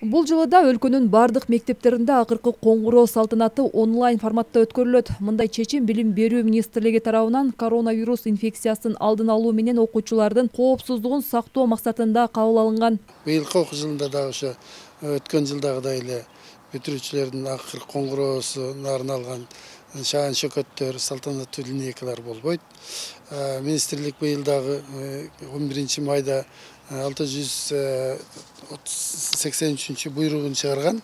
Бул жылы да өлкөнүн бардык мектептеринде акыркы коңгуроо салтанаты онлайн форматта өткөрүлөт. Мындай чечим Билим берүү министрлиги тарабынан коронавирус инфекциясын алдын алуу менен окуучулардын коопсуздугун сактоо максатында кабыл алынган. Быйылкы окуу жылында да ошо өткөн жылдагыдай эле бүтүрүүчүлөрдүн акыркы коңгуроосуна арналган шаан шөкөттөр, салтанаттуу линейкалар болбойт. Министрлик быйыл дагы 11 майда 683 буйругун чыгарган.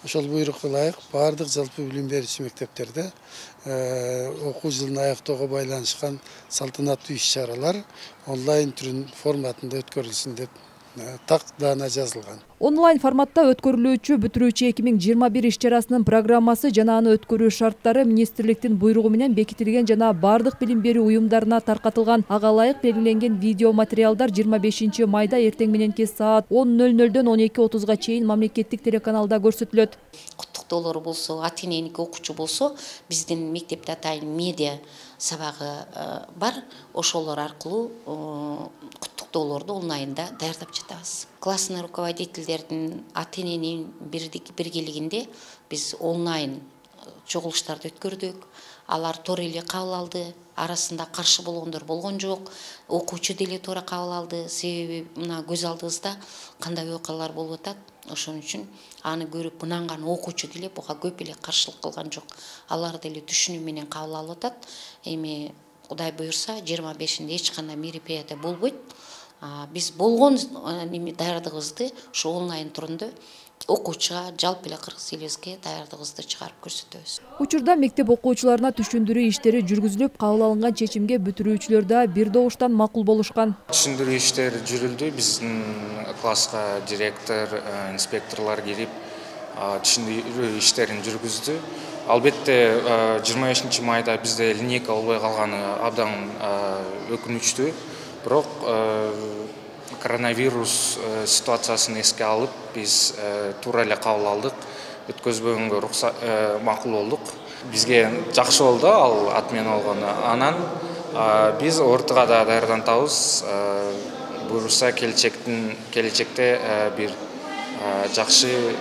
Ошол буйрукка ылайык бардык жалпы билим берүүчү мектептерде окуу жылын аяктоого байланышкан салтанаттуу иш-чаралар онлайн форматында өткөрүлсүн деп тактаана жазылган. Онлайн форматта өткөрүлүүчү бүтүрүүчү 2021 иш-чарасынын программасы жана аны өткөрүү шарттары министрликтин буйругу менен бекитилген жана бардык билим берүү уюмдарына таркатылган. Ага ылайык белгиленген видео материалдар 25 майда эртең мененки саат 10:00-дөн 12:30-га чейин мамлекеттик телеканалда көрсөтүлөт. Куттуктоолор болсо, ата-эненики окуучу болсо, биздин мектепте атайын медиа сабагы бар. Ошолор аркылуу куттуктоолорду онлайнда даярдап жатабыз. Классный руководительдердин ата-эненин биргелигинде биз онлайн чогулуштарды өткөрдүк. Алар туура эле кабыл алды. Арасында каршы болгондор болгон жок. Окуучу деле туура кабыл алды. Себеби мына көз алдыбызда кандай окуялар болуп атат. Ошон үчүн аны көрүп ынанган окуучу деле буга көп эле каршылык кылган жок. Алар деле түшүнүү менен кабыл алып атат. Эми Кудай буйрса 25-нде эч кандай мероприятие болбойт. Биз болгон даярдыгыбызды ушу онлайн түрүндө окуучуга, жалпы эле кыргыз элибизге даярдыгыбызды чыгарып көрсөтөбүз. Учурда мектеп окуучуларына түшүндүрүү иштери жүргүзүлүп, кабыл алынган чечимге бүтүрүүчүлөр да бир добуштан макул болушкан. Түшүндүрүү иштери жүрүлдү. Биздин класска директор, инспекторлор кирип, түшүндүрүү иштерин жүргүздү. Албетте 25 майда бизде линейка болбой калганы абдан өкүнүчтүү. Бирок коронавирус ситуациясын эске алып, биз туура эле кабыл алдык. Өткөзбөгөнгө макул болдук. Бизге жакшы болду ал отмен болгону. Анан биз ортуга да даярданабыз. Буюрса келечекте бир жакшы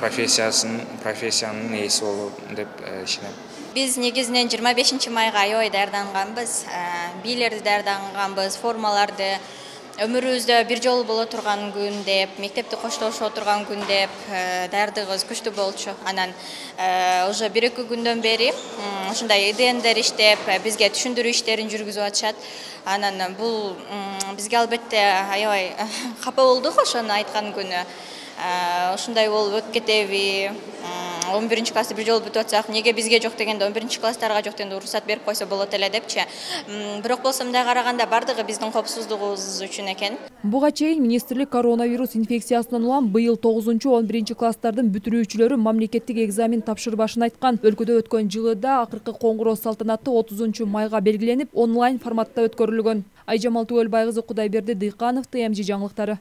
профессиянын ээси болом деп ишенем. Биз негизинен 25 майга аябай даярданганбыз. Бийлерди даярданганбыз, формаларды өмүрүбүздө бир жолу боло турган күн деп, мектепти коштошо турган күн деп даярдыгыбыз күчтүү болчу. Анан уже 1-2 күндөн бери ушундай ИДНдер иштеп, бизге түшүндүрүү иштерин жүргүзүп атышат. Анан бул бизге албетте аябай капа болдук ошону айткан күнү. Ушундай болуп өтүп кетеби? 11 классы бир жолу бүтүп атсак, неге бизге жок дегенде 11 класстарга жок дегенде уруксат берип койсо болот эле депчи. Бирок болсо мындай караганда бардыгы биздин коопсуздугубуз үчүн экен. Буга чейин министрлик коронавирус инфекциясынан улам быйыл 9-11 класстардын бүтүрүүчүлөрү мамлекеттик экзамен тапшырбашын айткан. Өлкөдө өткөн жылы да акыркы коңгуроо салтанаты 30 майга белгиленип, онлайн форматта өткөрүлгөн. Айжамал Түгөлбай кызы, Кудайберди Дыйканов, ТМЖ жаңылыктары.